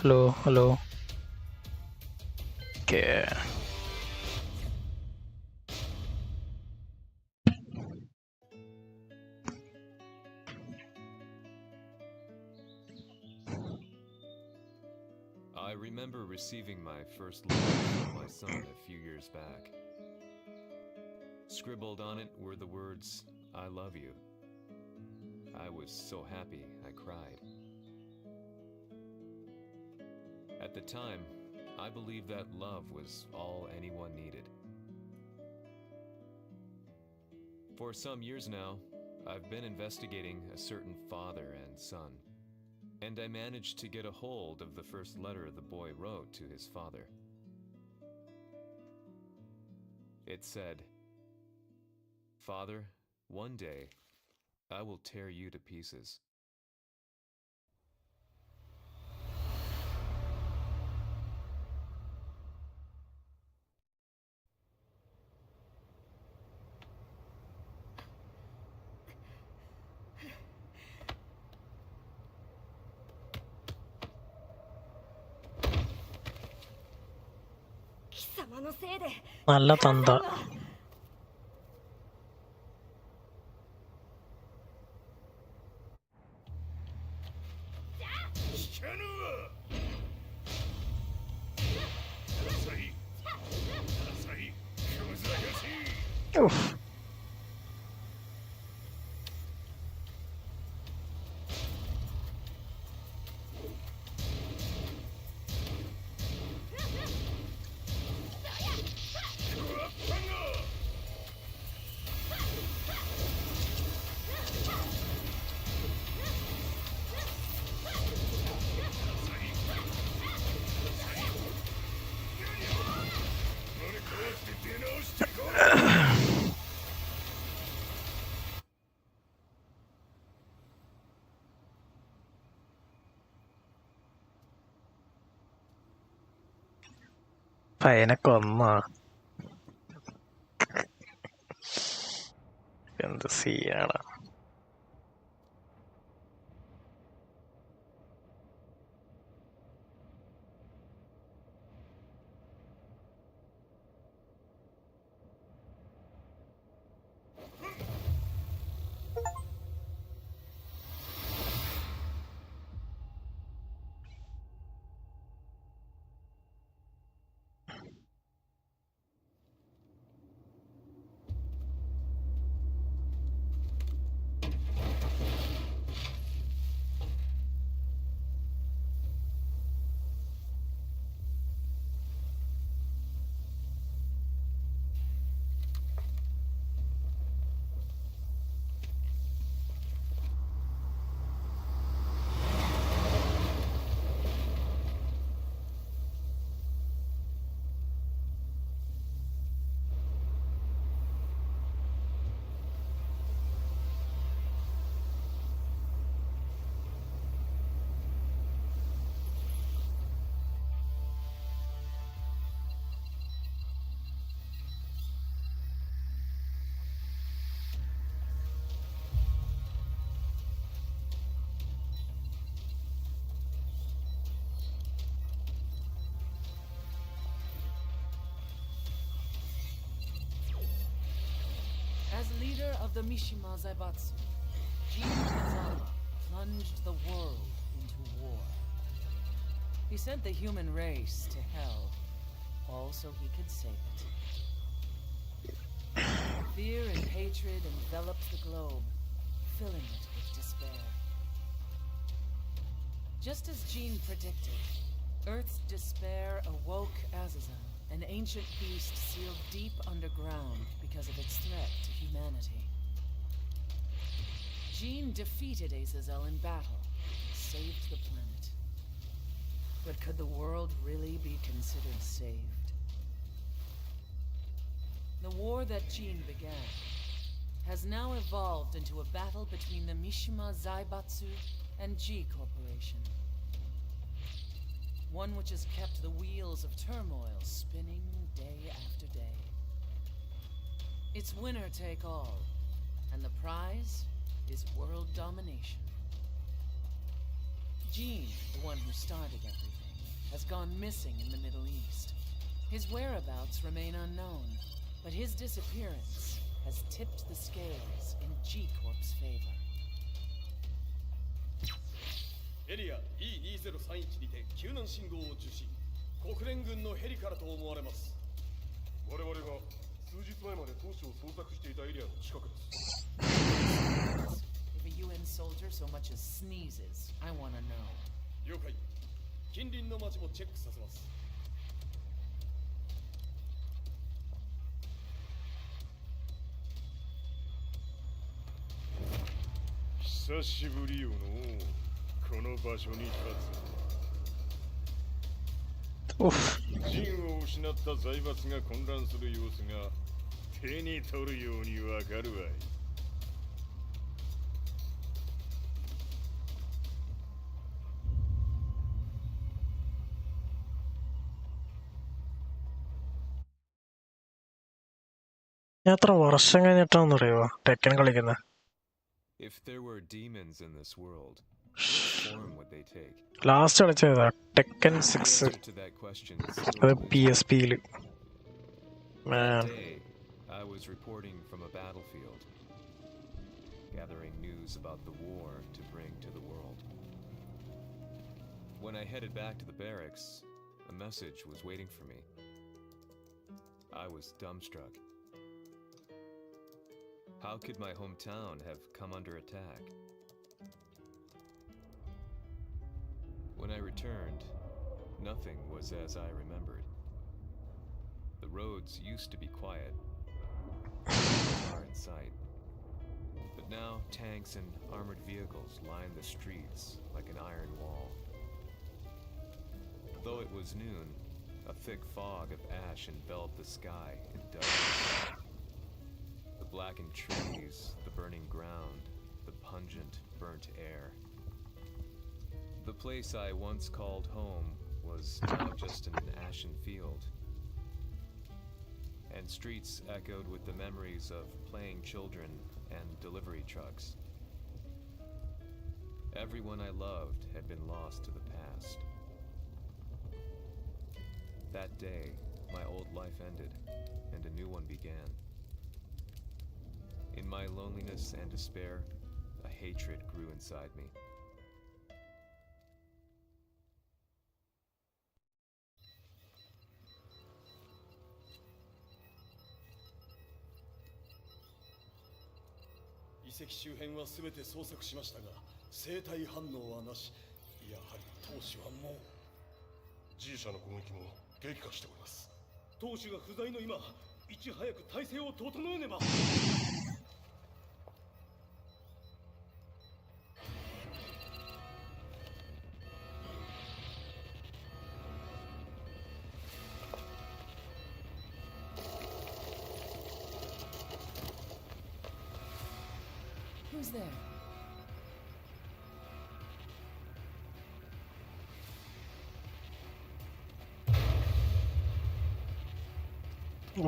Hello, hello. Okay. I remember receiving my first letter from my son a few years back. Scribbled on it were the words, "I love you." I was so happy I cried. At the time, I believed that love was all anyone needed. For some years now, I've been investigating a certain father and son, and I managed to get a hold of the first letter the boy wrote to his father. It said, "Father, one day, I will tear you to pieces." നല്ല തന്ത. Oof. പയ്യനെ കൊന്നോ? എന്ത് സീനാണ്. As leader of the Mishima Zaibatsu, Jin Kazama plunged the world into war. He sent the human race to hell, all so he could save it. Fear and hatred enveloped the globe, filling it with despair. Just as Jin predicted, Earth's despair awoke Azazel, an ancient beast sealed deep underground because of its threat to humanity. Jin defeated Azazel in battle and saved the planet. But could the world really be considered saved? The war that Jin began has now evolved into a battle between the Mishima Zaibatsu and G Corporation. One which has kept the wheels of turmoil spinning day after day. It's winner take all, and the prize is world domination. Jin, the one who started everything, has gone missing in the Middle East. His whereabouts remain unknown, but his disappearance has tipped the scales in G-Corp's favor. エリア E2031 にて救難信号を受信。国連軍のヘリからと思われます。我々が数日前まで当初を捜索していたエリアの近くです。If a UN soldier so much as sneezes, I want to know. 了解。近隣の町もチェックさせます。久しぶりよのこの場所に立つ。Uff. 陣を失った財閥が混乱する様子が手に取るようにわかるわい。എത്ര വർഷം കഴിഞ്ഞിട്ടാണെന്നറിയോ ടെക്കൻ കളിക്കുന്നത്? If there were demons in this world, what form would they take? Last കളിച്ചതാ ടെക്കൻ The 6. answer to that question is still അത് elusive. PSP-ല്. That Man. day, I was reporting from a battlefield, gathering news about the war to bring to the world. When I headed back to the barracks, a message was waiting for me. I was dumbstruck. How could my hometown have come under attack? When I returned, nothing was as I remembered. The roads used to be quiet, far in sight. But now tanks and armored vehicles line the streets like an iron wall. Though it was noon, a thick fog of ash enveloped the sky in darkness. The blackened trees, the burning ground, the pungent, burnt air. The place I once called home was now just an ashen field, and streets echoed with the memories of playing children and delivery trucks. Everyone I loved had been lost to the past. That day, my old life ended, and a new one began. In my loneliness and despair, a hatred grew inside me.遺跡周辺は全て捜索しましたが生体反応はなし。やはり当主はもう G 社の攻撃も激化しております。当主が不在の今いち早く体制を整えねば。Who's there?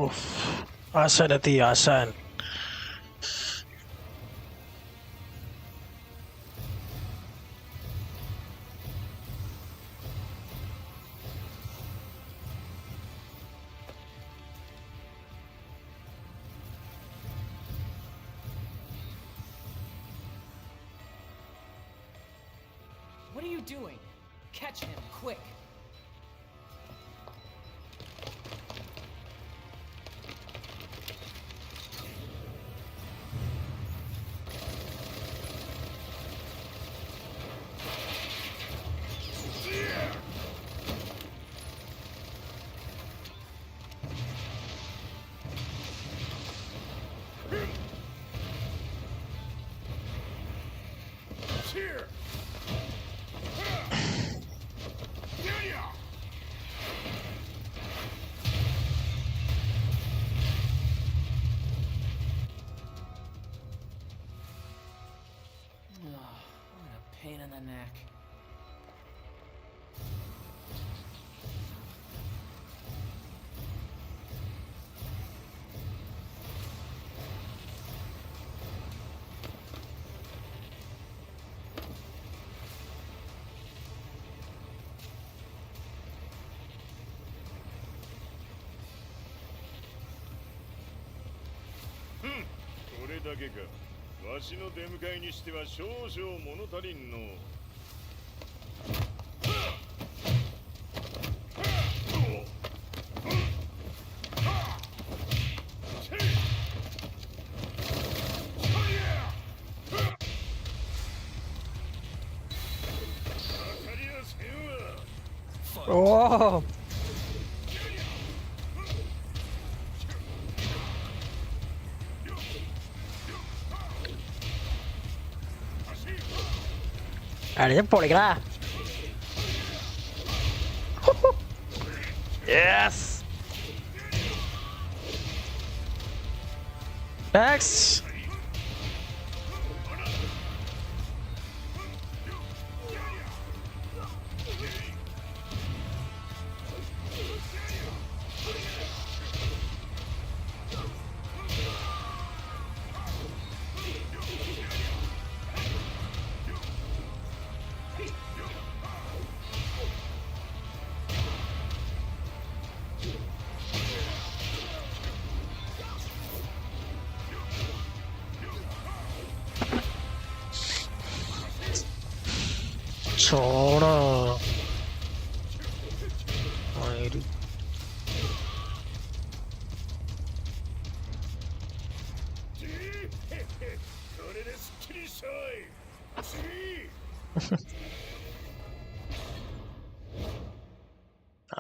Uff. ആശാനെത്തി ആശാൻ. What are you doing? Catch him, quick! Here! What a pain in the neck. だけか。わしの出迎えにしては少々物足りんの。おお。അടിഞ്ഞ പൊളിക്കടാ. Yes. Next. ചോടാ.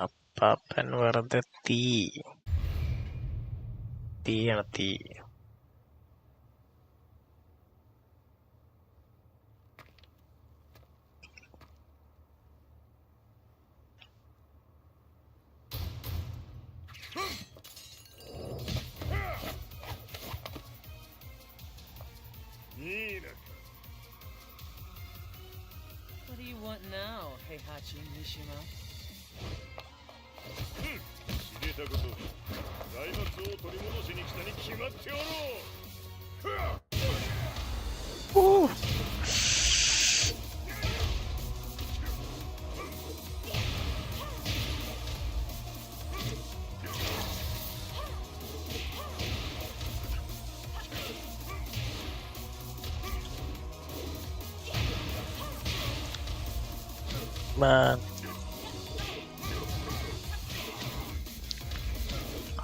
അപ്പാപ്പൻ വെറുതെ തീയാണ് തീ. What do you want now, Heihachi Mishima? 知れたこと、財閥を取り戻しに来たに決まっておろう。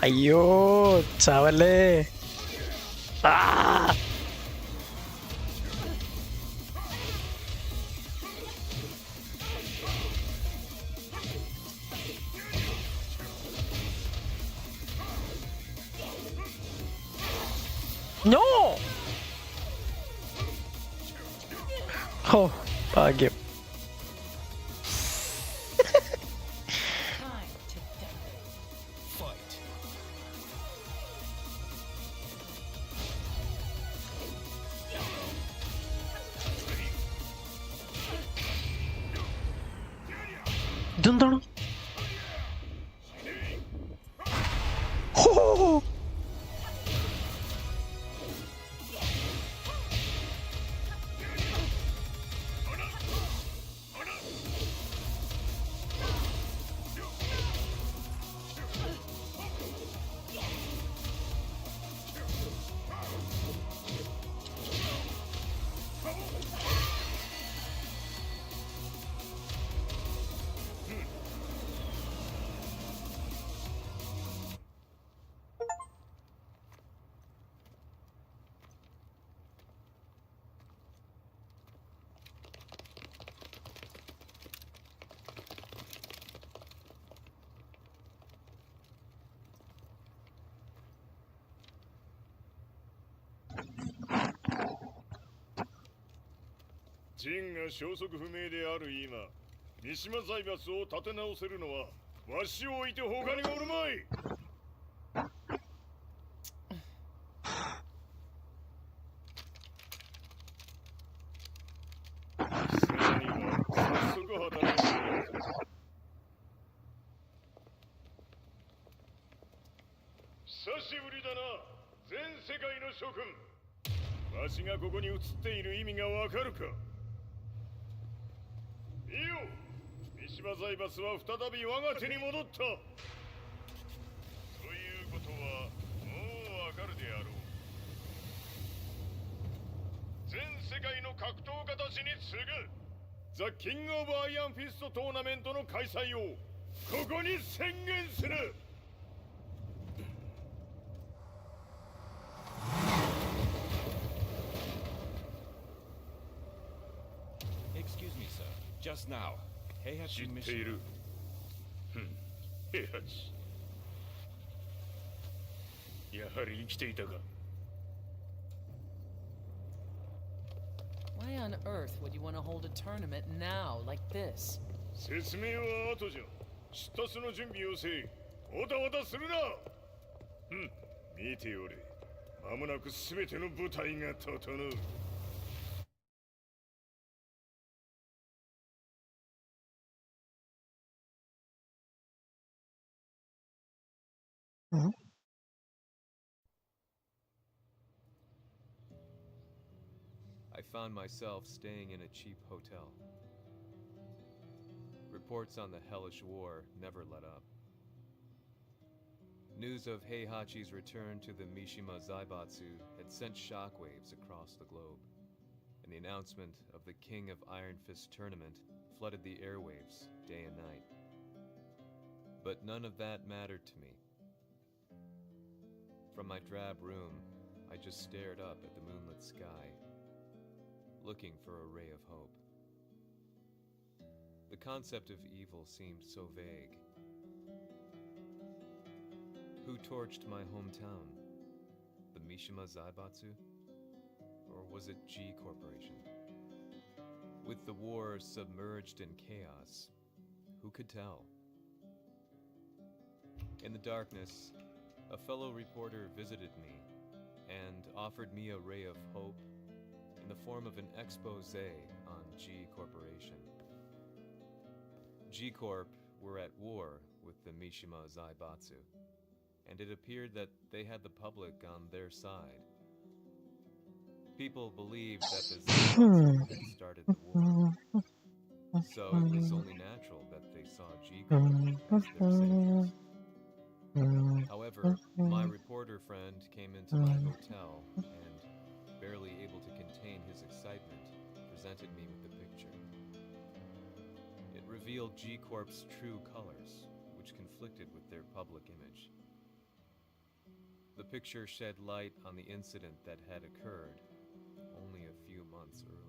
അയ്യോ ചാവല്ലേ. നോ. ഓ ഭാഗ്യം. ഇതെന്താണ്?陣が消息不明である今、三島財閥を立て直せるのはわしを置いて他におるまい。貴様には早速働いてもらう。久しぶりだな、全世界の諸君。わしがここに映っている意味がわかるか。いいよ、三島財閥は再び我が手に戻った。ということはもうわかるであろう。全世界の格闘家たちに次ぐザ・キング・オブ・アイアンフィストトーナメントの開催をここに宣言する。Excuse me, sir. Just now, Heihachi 知っている。平八。やはり生きていたか。Why on earth would you want to hold a tournament now, like this? 説明は後じゃ。出立の準備をせい。おたわたするな。見ておれ。間もなくすべての部隊が整う。I found myself staying in a cheap hotel. Reports on the hellish war never let up. News of Heihachi's return to the Mishima Zaibatsu had sent shockwaves across the globe, and the announcement of the King of Iron Fist tournament flooded the airwaves day and night. But none of that mattered to me. From my drab room, I just stared up at the moonlit sky, looking for a ray of hope. The concept of evil seemed so vague. Who torched my hometown? The Mishima Zaibatsu? Or was it G Corporation? With the war submerged in chaos, who could tell? In the darkness, a fellow reporter visited me and offered me a ray of hope in the form of an expose on G Corporation. G Corp were at war with the Mishima Zaibatsu, and it appeared that they had the public on their side. People believed that the Zaibatsu had started the war, so it was only natural that they saw G Corp as their saviors. However, my reporter friend came into my hotel and, barely able to contain his excitement, presented me with the picture. It revealed G Corp's true colors, which conflicted with their public image. The picture shed light on the incident that had occurred only a few months earlier.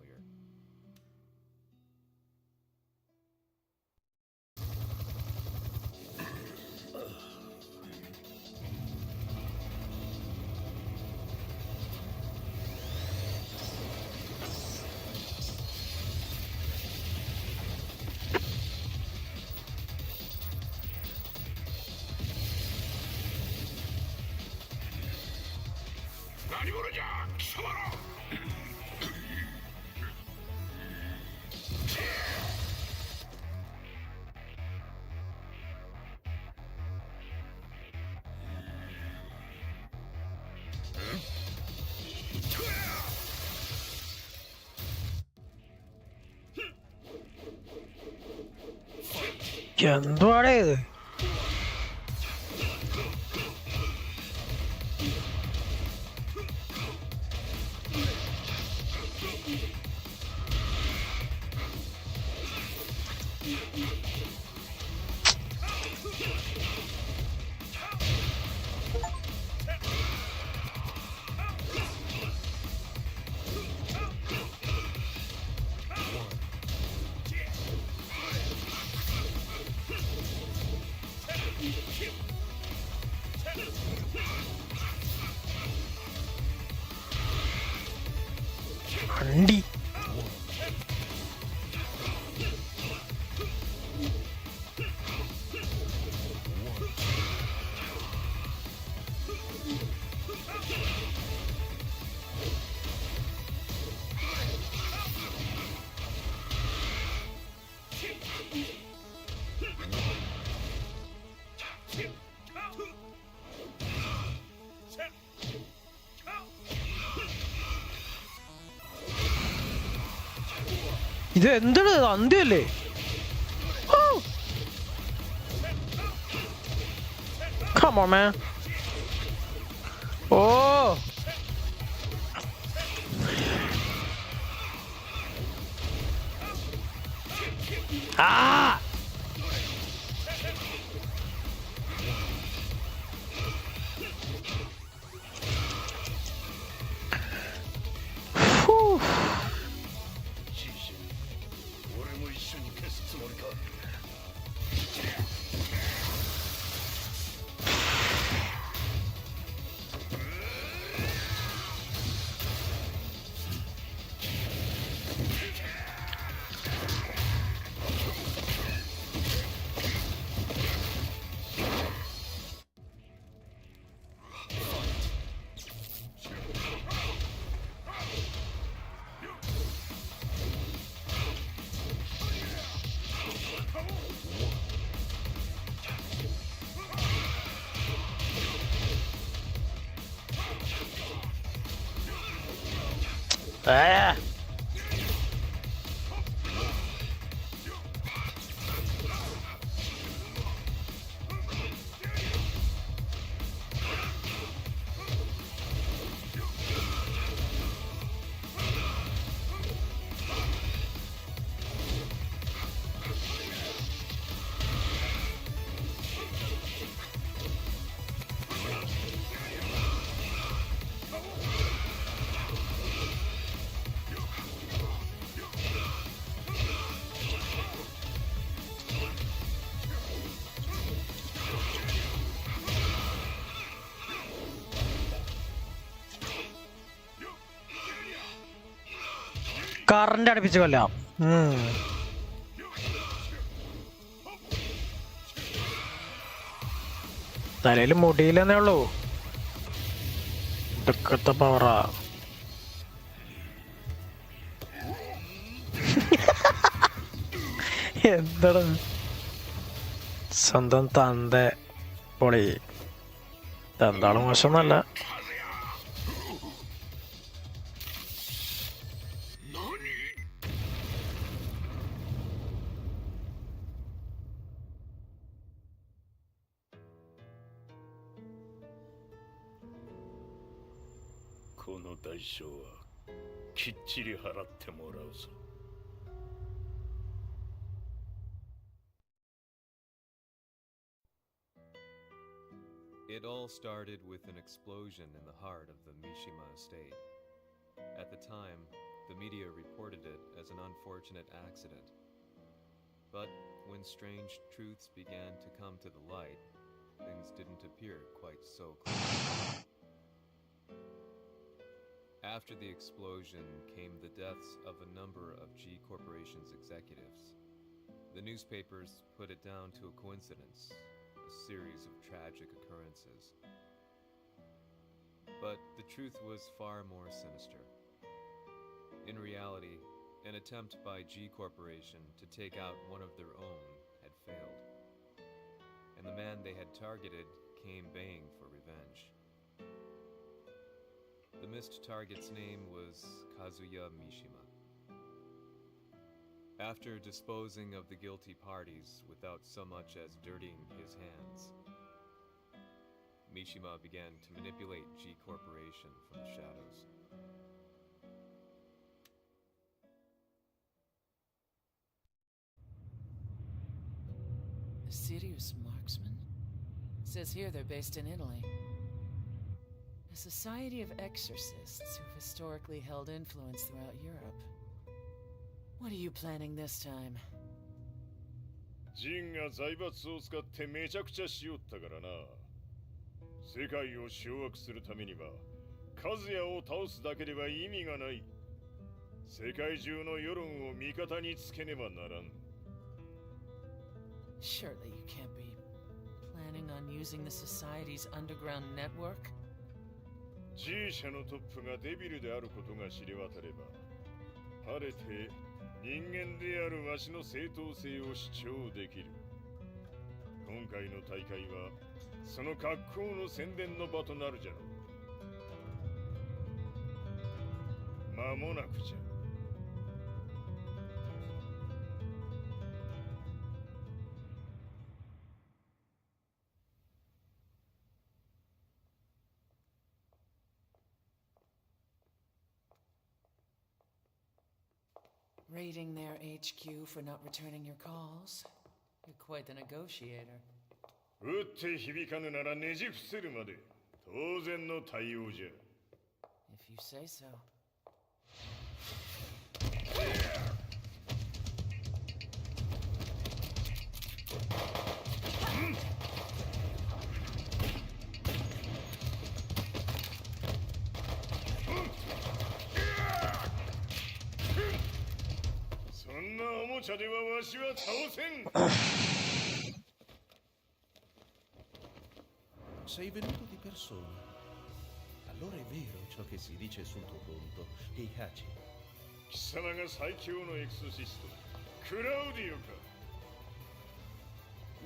何者じゃ、貴様ら。എന്തുവാടേ ഇത്? വണ്ടി ഇത് എന്താണ് അന്ത്യല്ലേ? Come on, man. Oh. Eh! Current അടുപ്പിച്ച് കൊല്ലാം. തലയിൽ മുടിയില്ലെന്നേ ഉള്ളൂ. ഇതൊക്കത്തെ പവറാ. എന്താണ് സ്വന്തം തന്ത പൊളി. തന്താളും മോശമൊന്നല്ല. It all started with an explosion in the heart of the Mishima estate. At the time, the media reported it as an unfortunate accident. But when strange truths began to come to the light, things didn't appear quite so clear. After the explosion came the deaths of a number of G Corporation's executives. The newspapers put it down to a coincidence, a series of tragic occurrences. But the truth was far more sinister. In reality, an attempt by G Corporation to take out one of their own had failed, and the man they had targeted came baying for revenge. The missed target's name was Kazuya Mishima. After disposing of the guilty parties without so much as dirtying his hands, Mishima began to manipulate G Corporation from the shadows. A serious marksman? Says here they're based in Italy. A society of exorcists who've historically held influence throughout Europe. What are you planning this time? ジンが財閥を使ってめちゃくちゃしよったからな。世界を掌握するためにはカズヤを倒すだけでは意味がない。世界中の世論を味方につけねばならん。Surely you can't be planning on using the society's underground network? G 社のトップがデビルであることが知れ渡れば、晴れて人間であるわしの正当性を主張できる。今回の大会はその格好の宣伝の場となるじゃろう。間もなくじゃ。Raiding their HQ for not returning your calls? You're quite the negotiator. 撃って響かぬならねじ伏せるまで当然の対応じゃ。If you say so. そんなおもちゃではわしは倒せん。Sei venuto di persona. Allora è vero ciò che si dice sul tuo conto, Heihachi. 貴様が最強のエクソシスト、クラウディオか。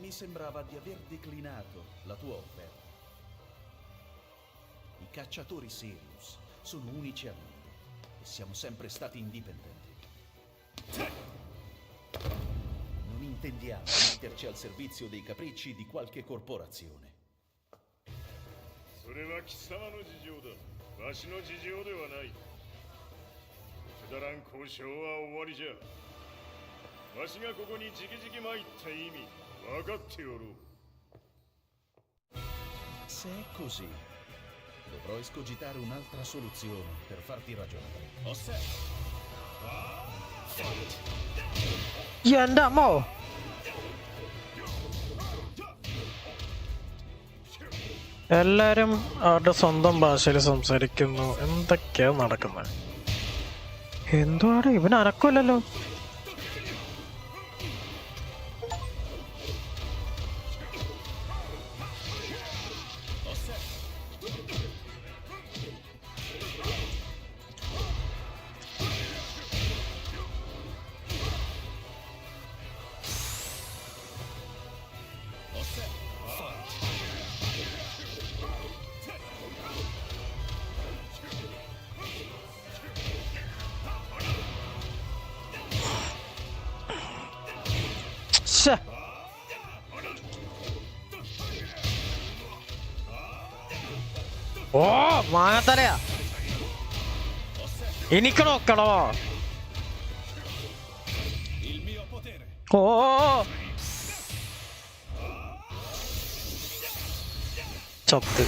Mi sembrava di aver declinato la tua offerta. I cacciatori Sirius sono unici al mondo. e siamo sempre stati indipendenti. Non intendiamo metterci al servizio dei capricci di qualche corporazione. それは貴様の事情だ。わしの事情ではない。くだらん交渉は終わりじゃ。わしがここに直々参った意味分かっておろう。 Se è così, dovrò escogitare un'altra soluzione per farti ragionare. എന്റെ അമ്മോ എല്ലാരും അവരുടെ സ്വന്തം ഭാഷയിൽ സംസാരിക്കുന്നു. എന്തൊക്കെയാ നടക്കുന്നത്? എന്തുവാണ് ഇവൻ അനക്കമില്ലല്ലോ. ശ്ശെ. ഓ മാങ്ങത്തലയാ. എനിക്ക് നോക്കണോ? ഓ ചത്ത്.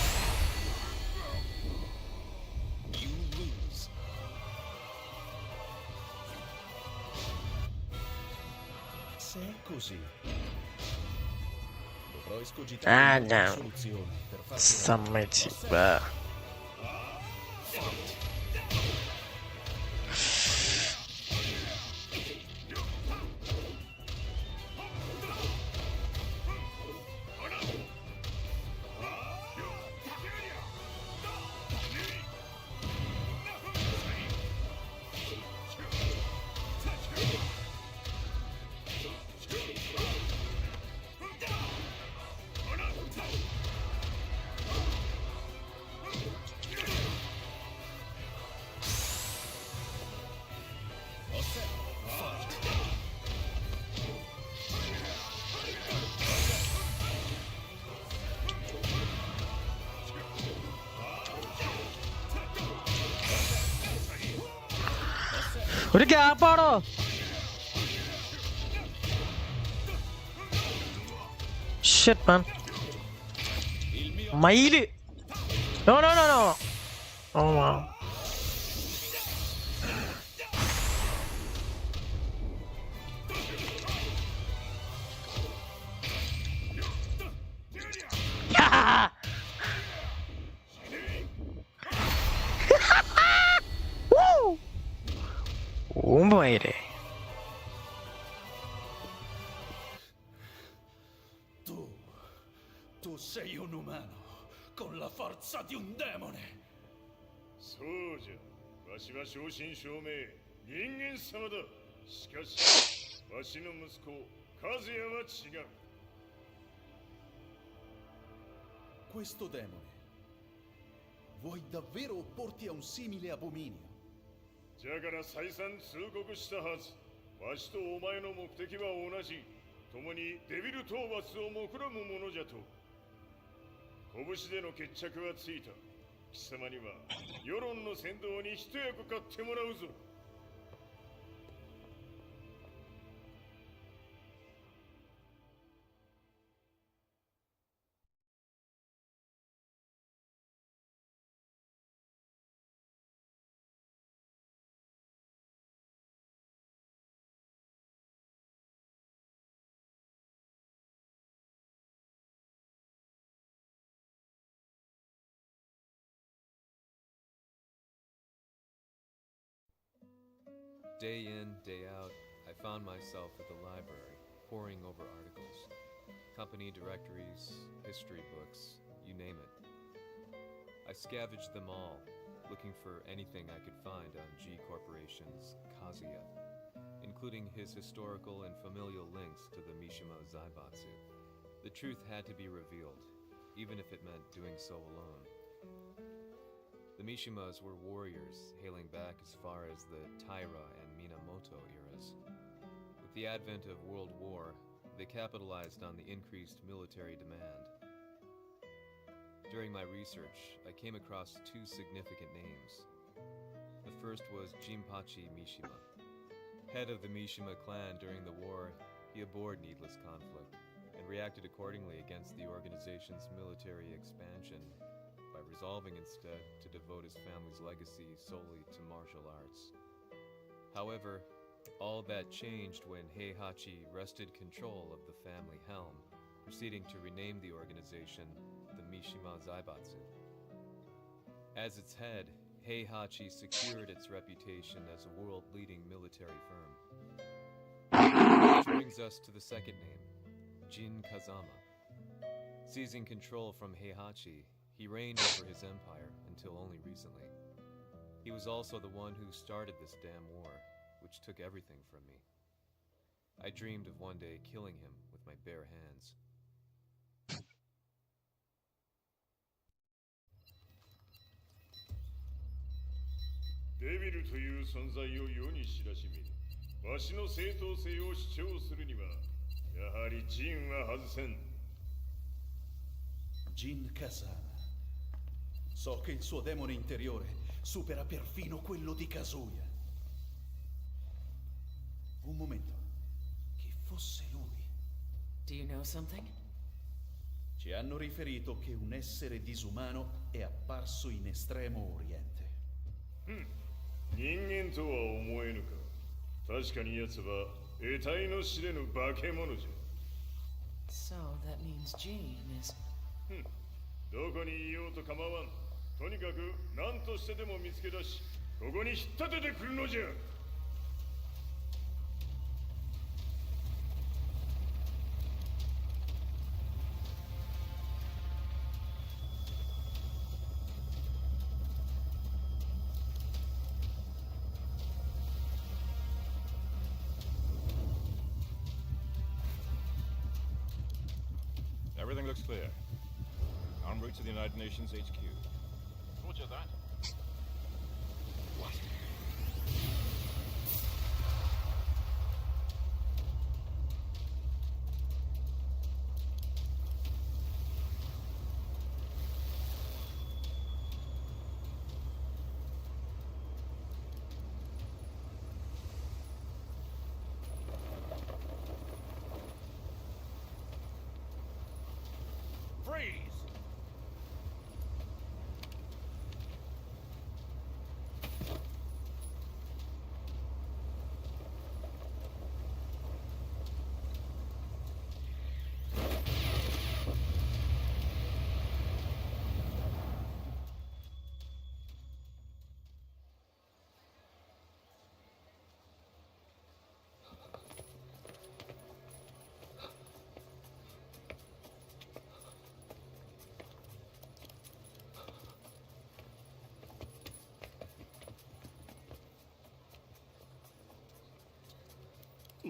Se è così, dovrò escogitare un'altra no. soluzione per farti സമ്മതിച്ച്. ഒരു ഗ്യാപ്പാണോ? Shit, man. മയില്. No, no, no, no. Oh, wow. Woo! Oh, mire. Tu sei un umano con la forza di un demone. そうじゃ。わしは正真正銘人間様だ。しかしわしの息子和也は違う。 Questo demone, vuoi davvero opporti a un simile abominio? じゃから再三通告したはず。わしとお前の目的は同じ。共にデビル討伐を目論むものじゃと。拳での決着はついた。貴様には世論の先導に一役買ってもらうぞ。 Day in, day out, I found myself at the library, poring over articles. Company directories, history books, you name it. I scavenged them all, looking for anything I could find on G Corporation's Kazuya, including his historical and familial links to the Mishima Zaibatsu. The truth had to be revealed, even if it meant doing so alone. The Mishimas were warriors hailing back as far as the Taira and Minamoto eras. With the advent of World War, they capitalized on the increased military demand. During my research, I came across two significant names. The first was Jinpachi Mishima. Head of the Mishima clan during the war, he abhorred needless conflict and reacted accordingly against the organization's military expansion by resolving instead to devote his family's legacy solely to martial arts. However, all that changed when Heihachi wrested control of the family helm, proceeding to rename the organization the Mishima Zaibatsu. As its head, Heihachi secured its reputation as a world-leading military firm. Which brings us to the second name, Jin Kazama. Seizing control from Heihachi, he reigned over his empire until only recently. He was also the one who started this damn war, which took everything from me. I dreamed of one day killing him with my bare hands. デビルという存在を世に知らしめ、わしの正当性を主張するには、やはりジンは外せん。Jin Kazama. So che il suo demone interiore supera perfino quello di Kazuya. Un momento. Chi fosse lui? Do you know something? Ci hanno riferito che un essere disumano è apparso in Estremo Oriente. 人間とは思えぬか。確かに奴は得体の知れぬ化け物じゃ。 So that means Jean is... どこにいようと構わん。とにかく何としてでも見つけ出し、ここに引っ立ててくるのじゃ。 Everything looks clear. En route to the United Nations HQ. Roger that. What? Freeze! I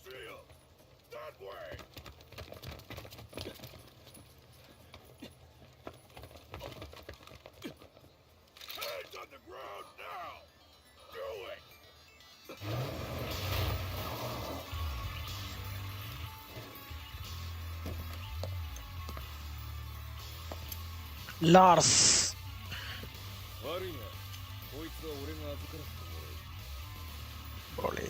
see him! That way! Hands on the ground now! Do it! Lars. 悪いな。こいつは俺が預からせてもらう。 Boleh.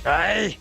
Ay.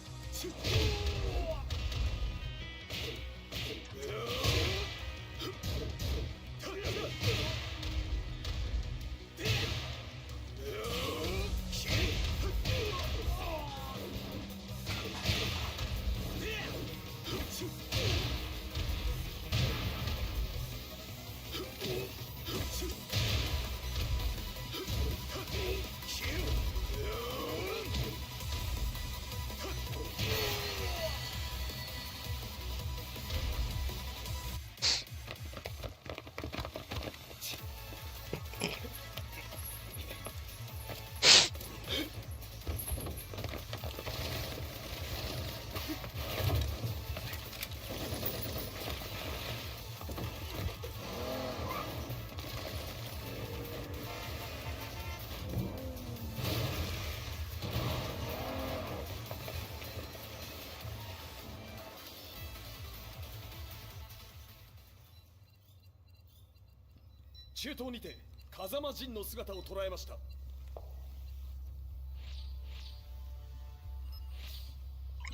中東にて風間陣の姿を捉えました。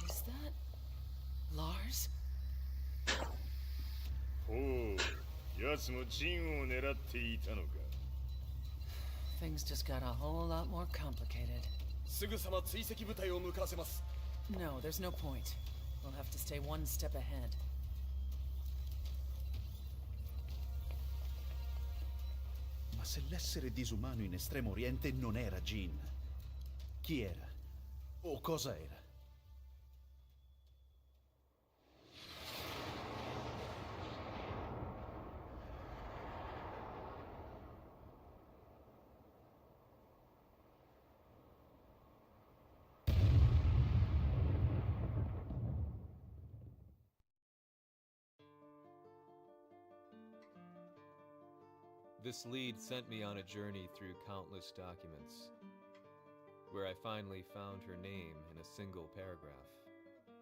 Is that Lars? ほう、奴も陣を狙っていたのか。Things just got a whole lot more complicated. すぐさま追跡部隊を向かわせます。No, there's no point. We'll have to stay one step ahead. Ma se l'essere disumano in Estremo Oriente non era Jin, chi era? O cosa era? This lead sent me on a journey through countless documents, where I finally found her name in a single paragraph,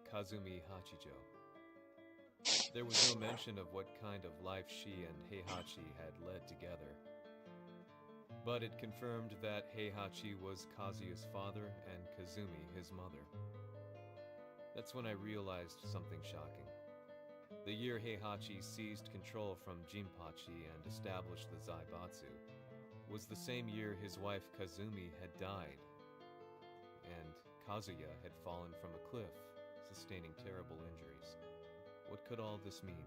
Kazumi Hachijo. There was no mention of what kind of life she and Heihachi had led together, but it confirmed that Heihachi was Kazuya's father and Kazumi his mother. That's when I realized something shocking. The year Heihachi seized control from Jinpachi and established the Zaibatsu was the same year his wife Kazumi had died, and Kazuya had fallen from a cliff, sustaining terrible injuries. What could all this mean?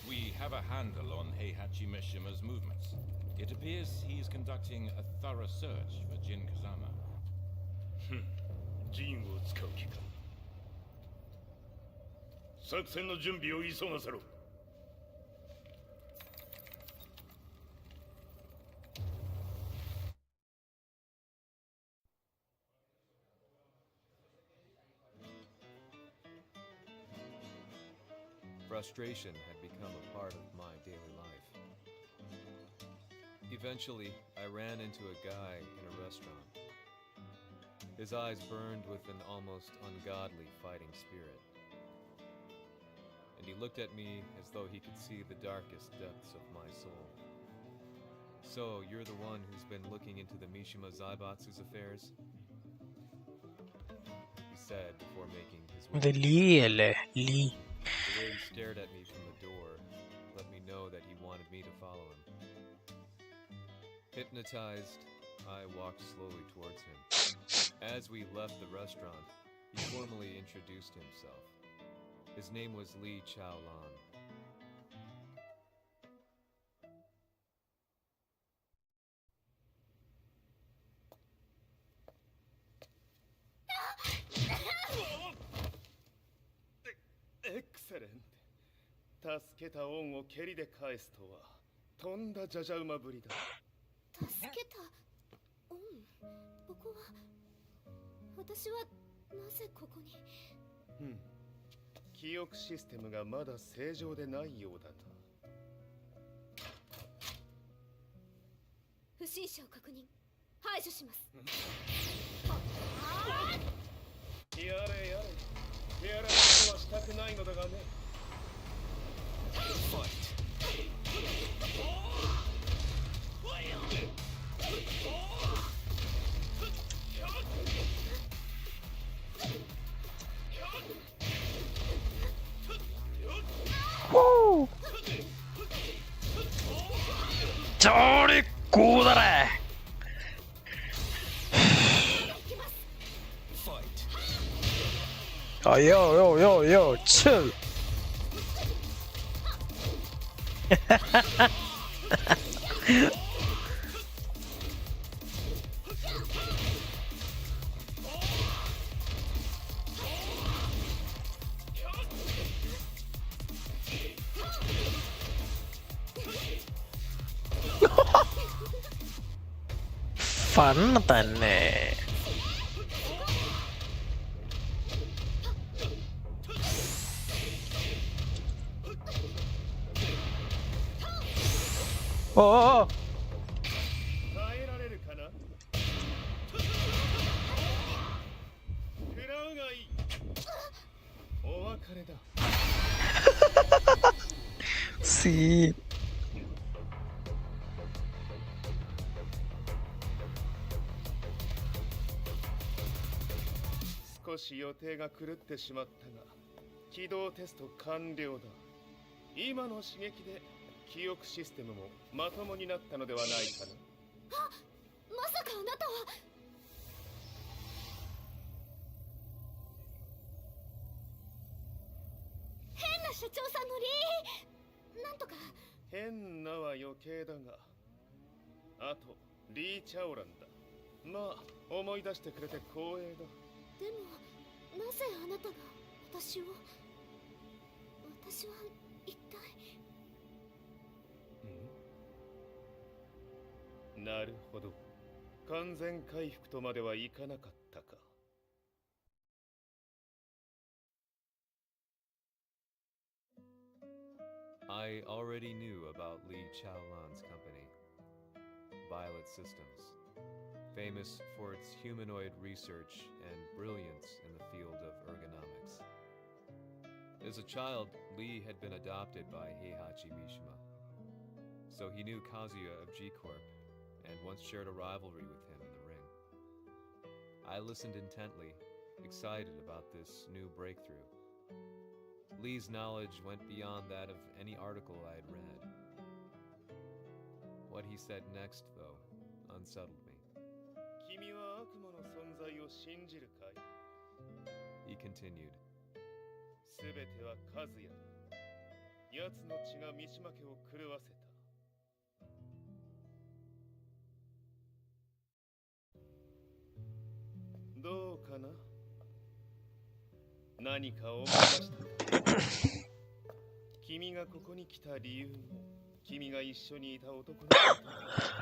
We have a handle on Heihachi Mishima's movements. It appears he is conducting a thorough search for Jin Kazama. 陣を使う気か。作戦の準備を急がせろ。Frustration had become a part of my daily life. Eventually, I ran into a guy in a restaurant. His eyes burned with an almost ungodly fighting spirit. And he looked at me as though he could see the darkest depths of my soul. So, you're the one who's been looking into the Mishima Zaibatsu's affairs? He said before making his way. The Lee അല്ലേ Lee. The way he stared at me from the door let me know that he wanted me to follow him. Hypnotized, I walked slowly towards him. As we left the restaurant, he formally introduced himself. His name was Li Chaolan. Excellent. 助けた恩を蹴りで返すとはとんだじゃじゃ馬ぶりだ。助けた恩、僕は私はなぜここに。記憶システムがまだ正常でないようだな。不審者を確認。排除します。やれやれ。手荒なことはしたくないのだがね。Woo! 저리 고다래. 아, 요, 칠. Fun തന്നെ. 어. 耐えられるかな。食らうがいい。お別れだ。씨. 少し予定が狂ってしまったが、起動テスト完了だ。今の刺激で記憶システムもまともになったのではないかな。まさかあなたは。変な社長さんのなんとか。変なは余計だが、あとリー・チャオランだ。まあ思い出してくれて光栄だ。でもなぜあなたが私は一体。なるほど。完全回復とまではいかなかったか。I already knew about Li Chaolan's company, Violet Systems, famous for its humanoid research and brilliance in the field of ergonomics. As a child, Li had been adopted by Heihachi Mishima, so he knew Kazuya of G-Corp and once shared a rivalry with him in the ring. I listened intently, excited about this new breakthrough. Lee's knowledge went beyond that of any article I had read. What he said next, though, unsettled me. 君は悪魔の存在を信じるかい? He continued. すべてはカズヤだ。奴の血が三島家を狂わせた。どうかな？何か思い出したか？君がここに来た理由も、君が一緒にいた男のことも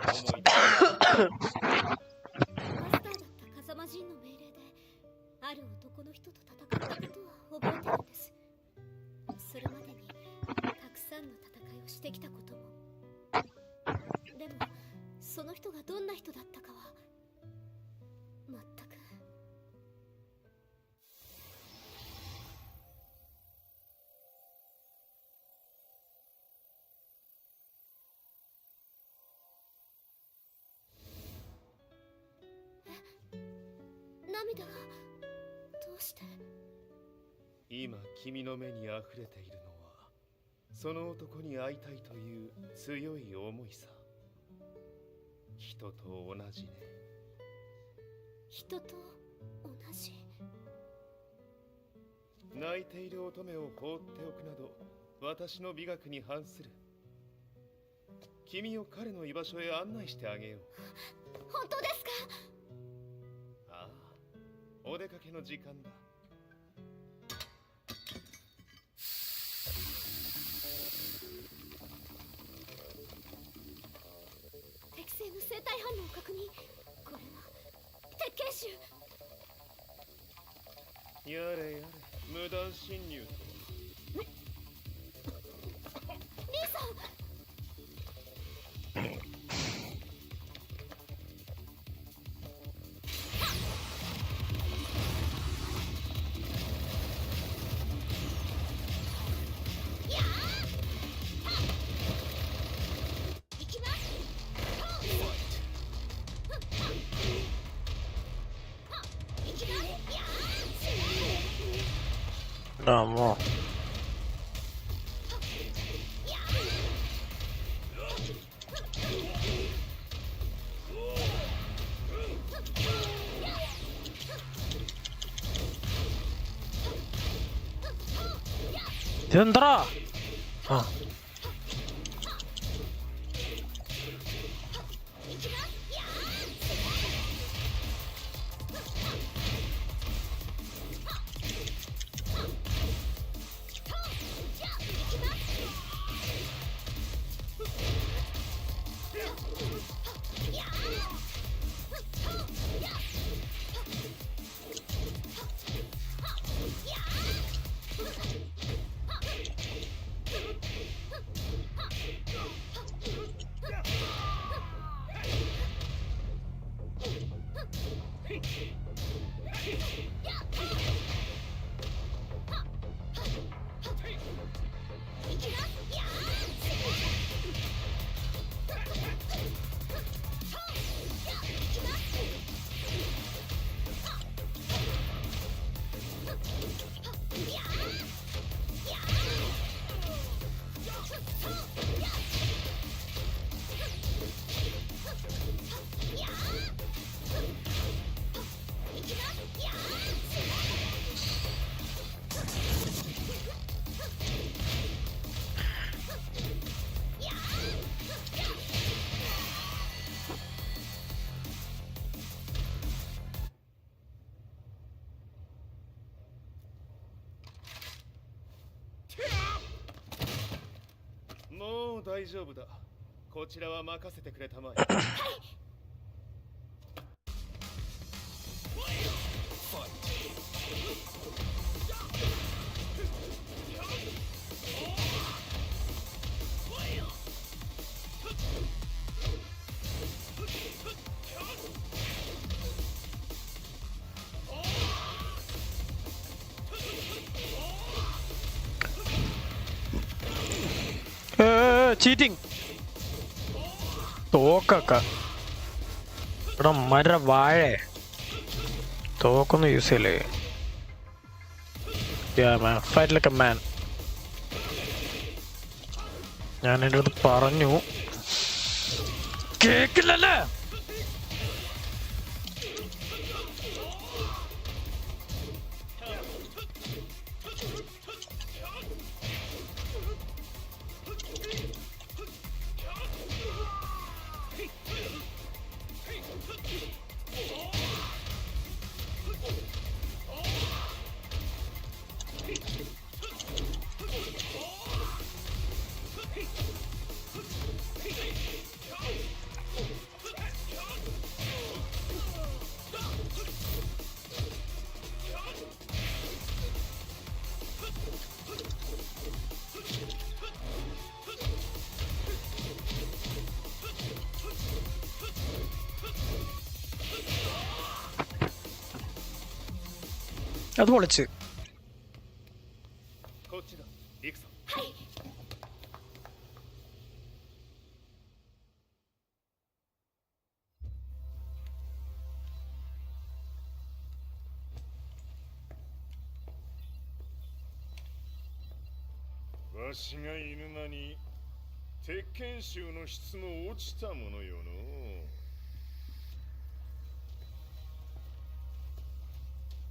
思い出した。マスターだった風間陣の命令で、ある男の人と戦ったことは覚えてるんです。それまでにたくさんの戦いをしてきたことも。でもその人がどんな人だったかは全く。涙がどうして？今君の目にあふれているのは、その男に会いたいという強い思いさ。人と同じね。人と同じ。泣いている乙女を放っておくなど、私の美学に反する。君を彼の居場所へ案内してあげよう。本当ですか？ああ、お出かけの時間だ。適正の生体反応を確認。これは鉄拳臭。やれやれ、無断侵入とは。リさん。どうも。ഇതെന്തടാ ആもう大丈夫だ。こちらは任せてくれたまえ。ചീറ്റിംഗ് തോക്കൊക്കെ ഇവിടെ മര വാഴ തോക്കൊന്നും യൂസ് ചെയ്യല്ലേ fight like a man ഞാൻ എൻ്റെ അടുത്ത് പറഞ്ഞു കേക്കില്ലല്ലേ അത് പൊളിച്ച് こっちだ。行くぞ。わしが犬間に鉄拳衆の質も落ちたものよの。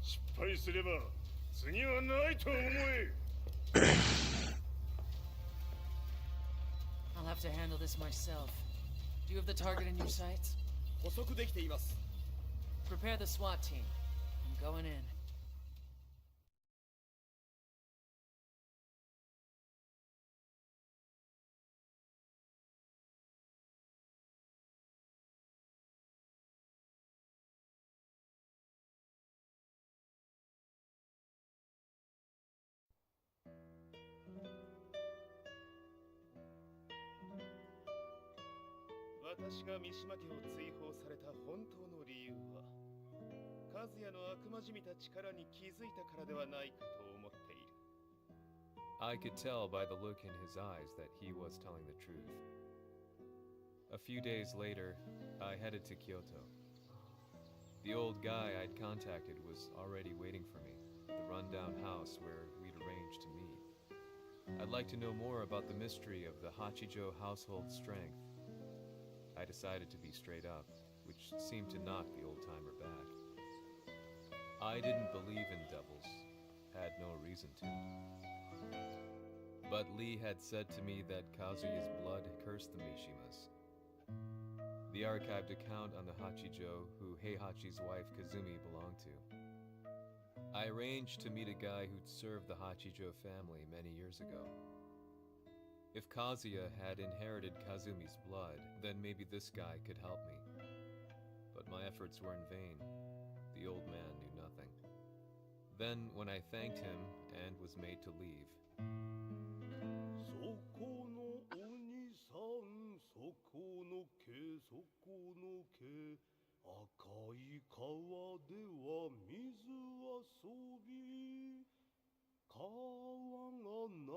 失敗すれば次はないと思え。 I'll have to handle this myself. Do you have the target in your sights? 捕捉できています。 Prepare the SWAT team. I'm going in. 私が三島家を追放された本当の理由は、和也の悪魔じみた力に気づいたからではないかと思っている。I could tell by the look in his eyes that he was telling the truth. A few days later, I headed to Kyoto. The old guy I'd contacted was already waiting for me at the rundown house where we'd arranged to meet. I'd like to know more about the mystery of the Hachijo household strength. I decided to be straight up, which seemed to knock the old-timer back. I didn't believe in devils, had no reason to. But Lee had said to me that Kazuya's blood cursed the Mishimas. The archived account on the Hachijo who Heihachi's wife Kazumi belonged to. I arranged to meet a guy who'd served the Hachijo family many years ago. If Kazuya had inherited Kazumi's blood, then maybe this guy could help me. But my efforts were in vain. The old man knew nothing. Then, when I thanked him and was made to leave, そこの鬼さん、そこの毛、そこの毛、赤い川では水遊び、川が流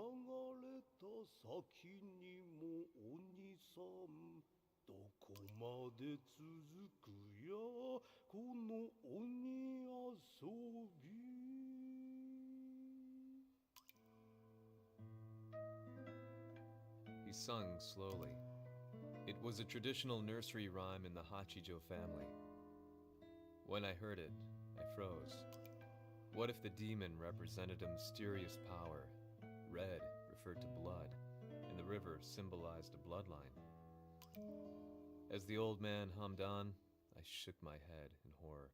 れた先にも鬼さん、どこまで続くやこの鬼遊び。he sung slowly. It was a traditional nursery rhyme in the Hachijo family. When I heard it, I froze. What if the demon represented a mysterious power? Red referred to blood, and the river symbolized a bloodline. As the old man hummed on, I shook my head in horror.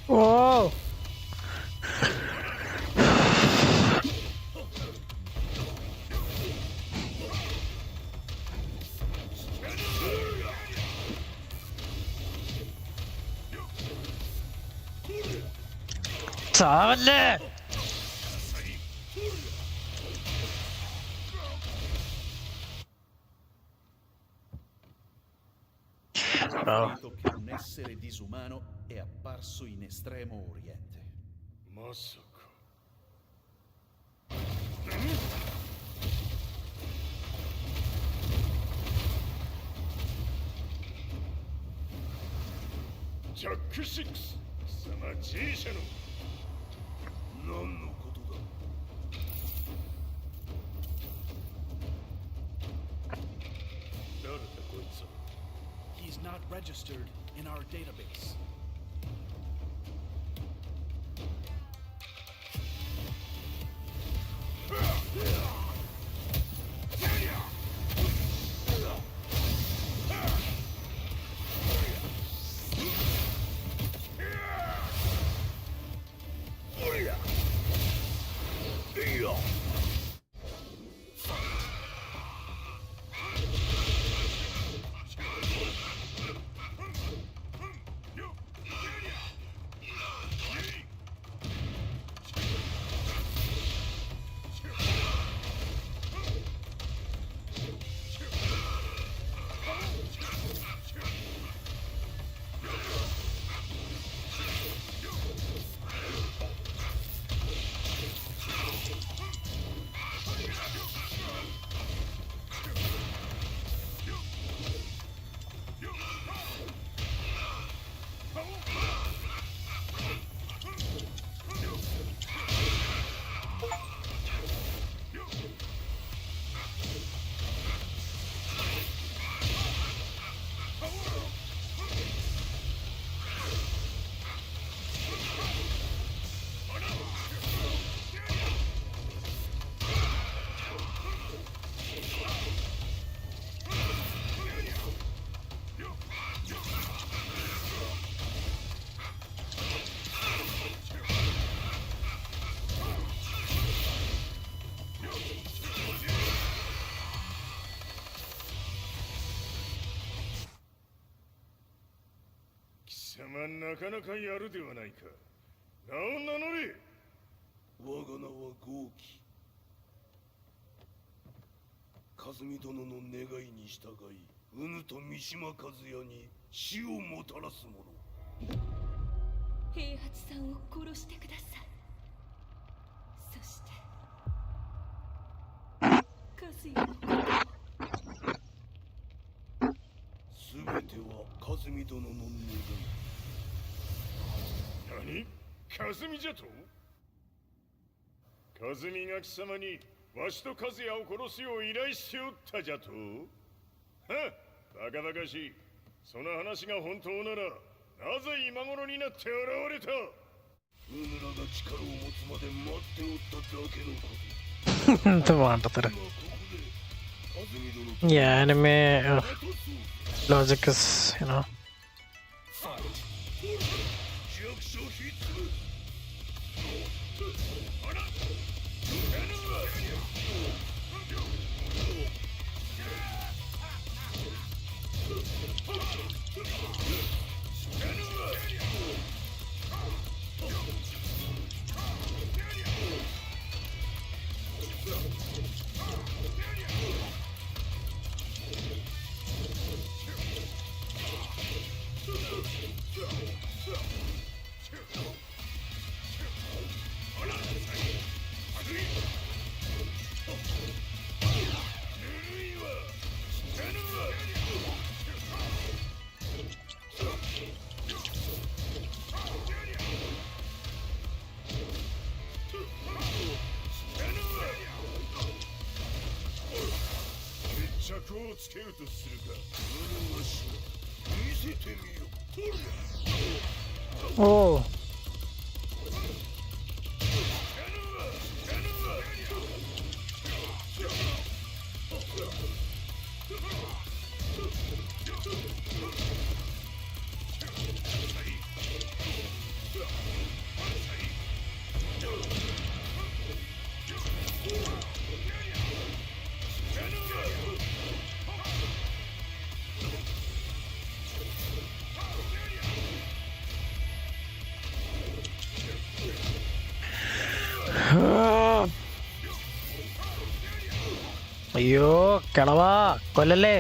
Whoa! 잡았네! Ho capito che un essere disumano è apparso in Estremo Oriente. まさか。ジャック6、貴様 G 社の何のことだ。誰だこいつは。 He's not registered in our database. なかなかやるではないか。名を名乗れ。我が名は豪輝。和美殿の願いに従い、うぬと三島和也に死をもたらす者。平八さんを殺してください。そして和也のことすべては和美殿の願い。何？和美じゃと？和美が貴様にわしと和也を殺すよう依頼しておったじゃと？はっ、バカバカしい。その話が本当なら、なぜ今頃になって現れた？うぬらが力を持つまで待っておっただけのこと。Itu mantap tuh. Ya anime logic is, you know. Oh. അയ്യോ കിളവാ കൊല്ലല്ലേ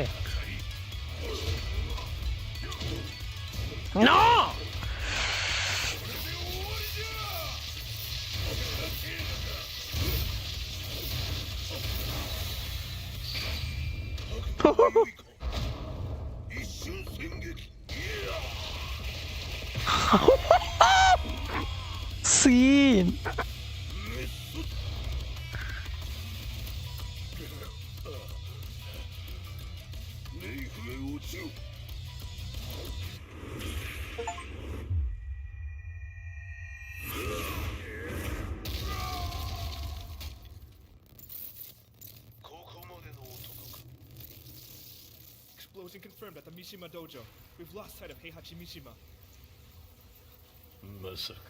no scene. Explosion confirmed at the Mishima dojo. We've lost sight of Heihachi Mishima. まさか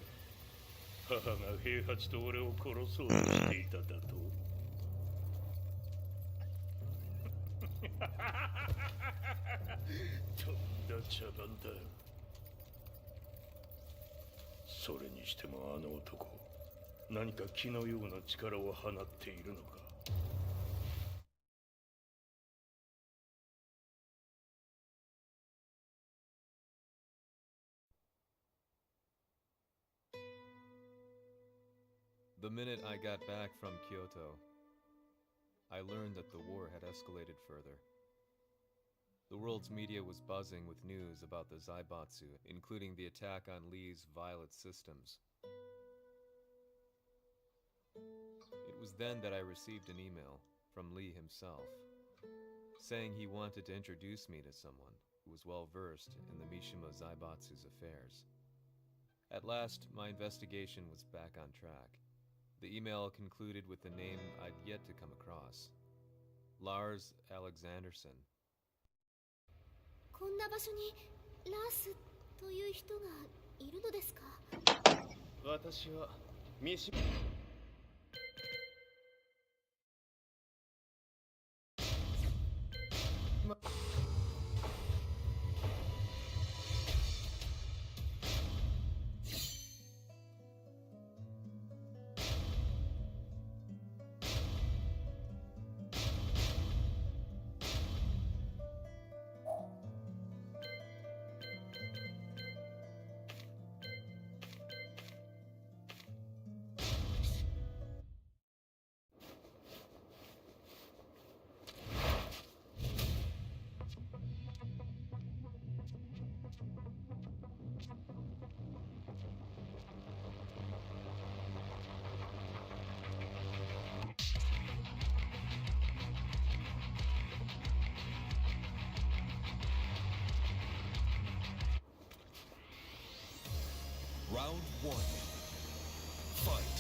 母が平八と俺を殺そうとしていただと？とんだ茶番だ。それにしてもあの男、何か気のような力を放っているのか。The minute I got back from Kyoto, I learned that the war had escalated further. The world's media was buzzing with news about the Zaibatsu, including the attack on Lee's Violet systems. It was then that I received an email from Lee himself, saying he wanted to introduce me to someone who was well versed in the Mishima Zaibatsu's affairs. At last, my investigation was back on track. The email concluded with a name I'd yet to come across. Lars Alexanderson. こんな場所にラースという人がいるのですか？私は三島。Round 1. Fight.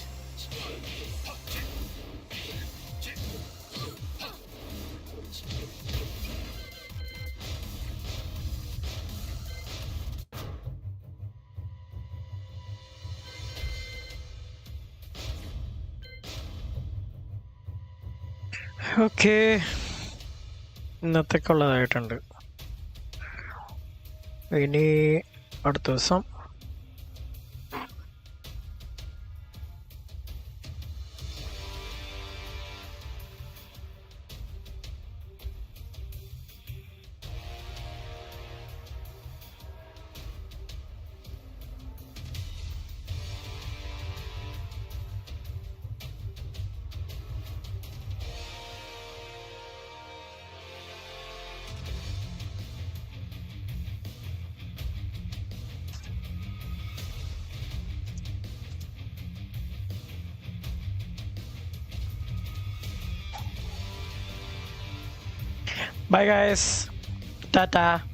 Okay, ഇന്നത്തേക്കുള്ളതായിട്ടുണ്ട്. ഇനി അടുത്ത ദിവസം bye guys, tata.